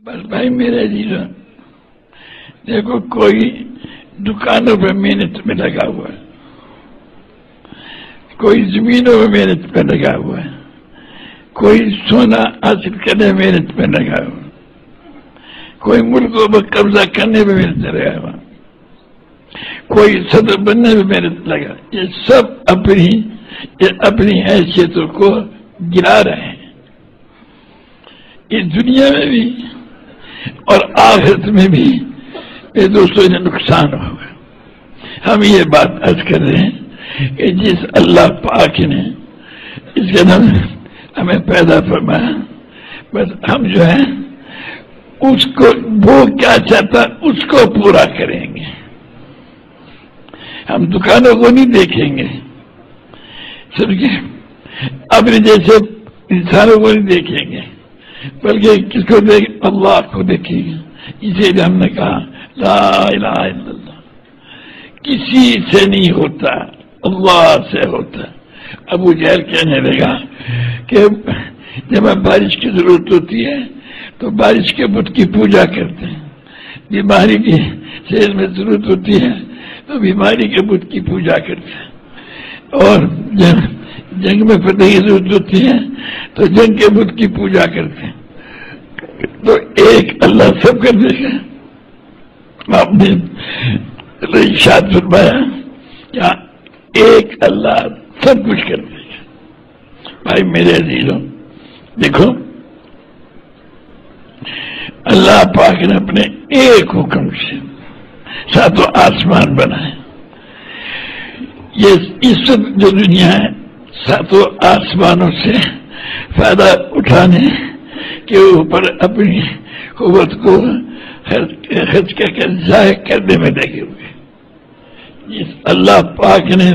بس بھائی میرے عزیزوں، دیکھو کوئی دکانوں پہ محنت میں لگا ہوا ہے، کوئی زمینوں پہ محنت پہ لگا ہوا ہے، کوئی سونا حاصل کرنے میں محنت پہ لگا ہوا ہے، کوئی ملکوں پر قبضہ کرنے میں محنت لگا ہوا، کوئی صدر بننے میں محنت لگا، یہ سب اپنی حیثیتوں کو گرا رہے ہیں، اس دنیا میں بھی اور آخرت میں بھی یہ دوستوں نے نقصان ہوگا۔ ہم یہ بات عرض کر رہے ہیں کہ جس اللہ پاک نے اس کے نام ہمیں پیدا فرمایا، بس ہم جو ہے اس کو وہ کیا چاہتا اس کو پورا کریں گے، ہم دکانوں کو نہیں دیکھیں گے، سمجھے، اپنے جیسے انسانوں کو نہیں دیکھیں گے، بلکہ کس کو دیکھ اللہ کو دیکھیں گے۔ اسی لیے ہم نے کہا لا الہ الا اللہ کسی سے نہیں ہوتا، اللہ سے ہوتا۔ ابو جہل کہنے لگا کہ جب بارش کی ضرورت ہوتی ہے تو بارش کے بت کی پوجا کرتے ہیں، بیماری کی صحت میں ضرورت ہوتی ہے تو بیماری کے بت کی پوجا کرتے ہیں، اور جنگ میں فتح کی ضرورت ہوتی ہے تو جنگ کے بت کی پوجا کرتے ہیں۔ تو ایک اللہ سب کر دے گا۔ آپ نے ارشاد فرمایا کیا ایک اللہ سب کچھ کر دے گا۔ بھائی میرے عزیزوں، دیکھو اللہ پاک نے اپنے ایک حکم سے ساتوں آسمان بنائے۔ یہ اس جو دنیا ہے ساتوں آسمانوں سے فائدہ اٹھانے کے اوپر اپنی قوت کو خرچ کر ضائع کرنے میں لگے ہوئے، جس اللہ پاک نے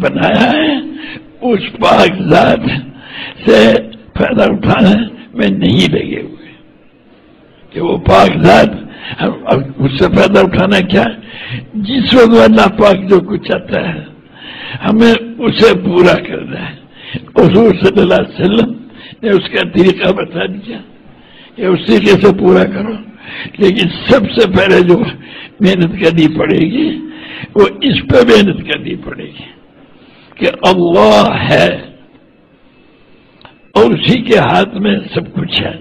بنایا ہے اس پاک ذات سے فائدہ اٹھانے میں نہیں لگے ہوئے، کہ وہ پاک ذات اس سے فائدہ اٹھانا کیا، جس وقت اللہ پاک جو کچھ چاہتا ہے ہمیں اسے پورا کرنا ہے۔ حضور صلی اللہ علیہ وسلم نے اس کا طریقہ بتا دیا کہ اس طریقے سے پورا کرو، لیکن سب سے پہلے جو محنت کرنی پڑے گی وہ اس پہ محنت کرنی پڑے گی کہ اللہ ہے اور اسی کے ہاتھ میں سب کچھ ہے۔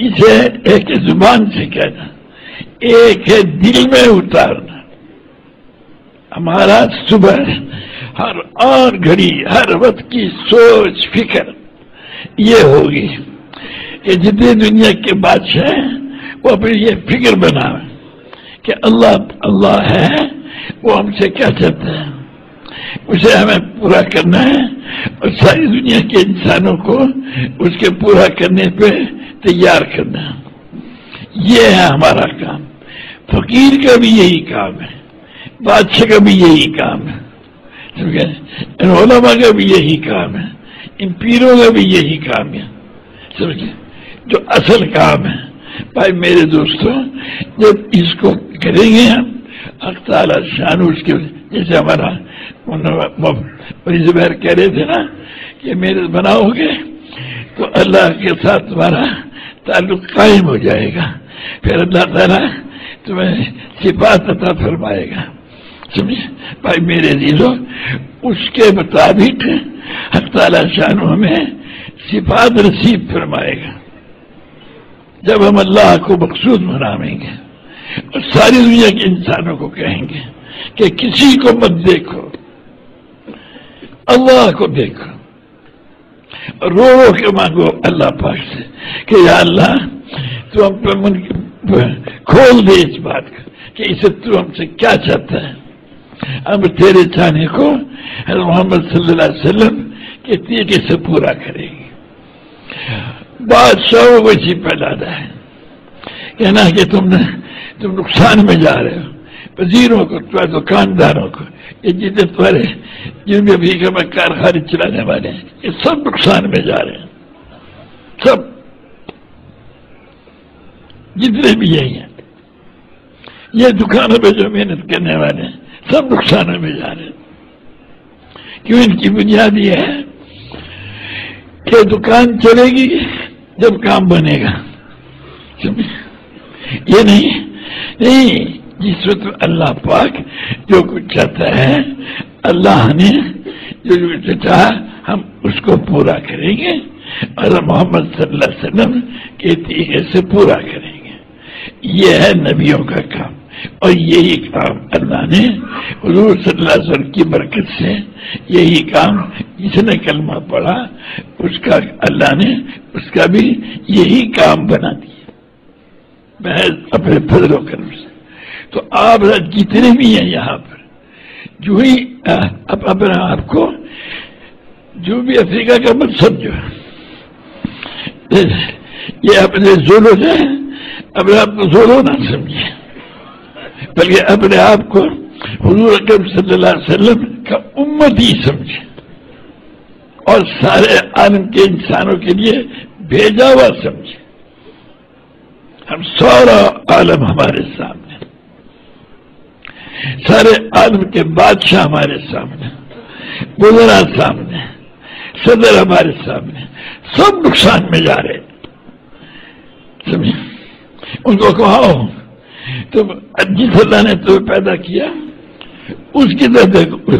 اسے ایک زبان سے کہنا، ایک ہے دل میں اتارنا۔ ہمارا صبح ہر آن گھڑی ہر وقت کی سوچ فکر یہ ہوگی کہ جتنے دنیا کے بادشاہ ہیں وہ اپنی یہ فکر بنائیں کہ اللہ ہے، وہ ہم سے کیا چاہتا ہے، اسے ہمیں پورا کرنا ہے، اور ساری دنیا کے انسانوں کو اس کے پورا کرنے پہ تیار کرنا ہے۔ یہ ہے ہمارا کام۔ فقیر کا بھی یہی کام ہے، بادشاہ کا بھی یہی کام ہے، ان علماء کا بھی یہی کام ہے، ان پیروں کا بھی یہی کام ہے، سمجھے، جو اصل کام ہے۔ بھائی میرے دوستوں، جب اس کو کریں گے ہم حق تعالی شان اس کے، جیسے ہمارا زبیر کہہ رہے تھے نا کہ میرے بناؤ گے تو اللہ کے ساتھ تمہارا تعلق قائم ہو جائے گا، پھر اللہ تعالیٰ تمہیں صفات عطا فرمائے گا، سمجھے۔ بھائی میرے عزیزوں، اس کے مطابق حق تعالیٰ شان ہمیں صفات نصیب فرمائے گا جب ہم اللہ کو مقصود منائیں گے، اور ساری دنیا کے انسانوں کو کہیں گے کہ کسی کو مت دیکھو، اللہ کو دیکھو، رو رو کے مانگو اللہ پاک سے کہ یا اللہ تو ہم پہ کھول دے اس بات کا کہ اسے تو ہم سے کیا چاہتا ہے، ہم تیرے چاہنے کو حضرت محمد صلی اللہ علیہ وسلم کے طریقے سے پورا کریں گے۔ بادشاہوں کو اسی پہ لانا ہے، کہنا کہ تم نقصان میں جا رہے ہو، وزیروں کو، تمہارے دکانداروں کو، یہ جتنے تمہارے جن میں بھی کارخانے چلانے والے ہیں، یہ سب نقصان میں جا رہے ہیں، سب جتنے بھی یہی ہیں، یہ دکانوں پہ جو محنت کرنے والے ہیں سب نقصانوں میں جا رہے ہیں۔ کیوں؟ ان کی بنیاد یہ ہے کہ دکان چلے گی جب کام بنے گا، یہ نہیں جس وقت اللہ پاک جو کچھ چاہتا ہے، اللہ نے جو کچھ چاہا ہم اس کو پورا کریں گے اور محمد صلی اللہ علیہ وسلم کے طریقے سے پورا کریں گے. یہ ہے نبیوں کا کام، اور یہی کام اللہ نے حضور صلی اللہ علیہ وسلم کی برکت سے، یہی کام جس نے کلمہ پڑھا اس کا اللہ نے اس کا بھی یہی کام بنا دیا محض اپنے فضل و کرم سے. تو آپ جتنے بھی ہیں یہاں پر، جو ہی اپنے آپ کو جو بھی افریقہ کا مت سمجھو، یہ اپنے زولو ہے، اپنے آپ کو زولو نہ سمجھے، بلکہ اپنے آپ کو حضور اکرم صلی اللہ علیہ وسلم کا امت ہی سمجھے اور سارے عالم کے انسانوں کے لیے بھیجا ہوا سمجھے. ہم سارا عالم ہمارے سامنے، سارے عالم کے بادشاہ ہمارے سامنے، وزراء سامنے، صدر ہمارے سامنے، سب نقصان میں جا رہے. سمجھے؟ ان کو کہو تم جس اللہ نے تمہیں پیدا کیا اس کی طرف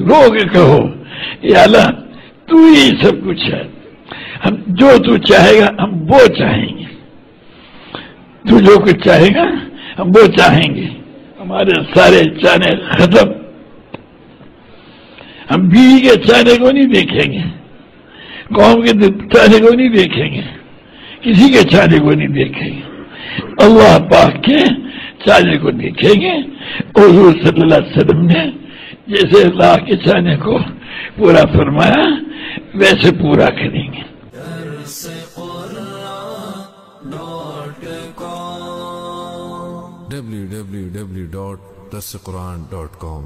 رو کے کہو یا اللہ تو ہی سب کچھ ہے، ہم جو تو چاہے گا ہم وہ چاہیں گے، تو جو کچھ چاہے گا ہم وہ چاہیں گے. ہمارے سارے چاہنے ختم، ہم بیوی کے چاہنے کو نہیں دیکھیں گے، قوم کے چاہنے کو نہیں دیکھیں گے، کسی کے چاہنے کو نہیں دیکھیں گے، اللہ پاک کے چاہنے کو دیکھیں گے. اور حضور صلی اللہ علیہ وسلم نے جیسے اللہ کے چاہنے کو پورا فرمایا ویسے پورا کریں گے. www.darsequran.com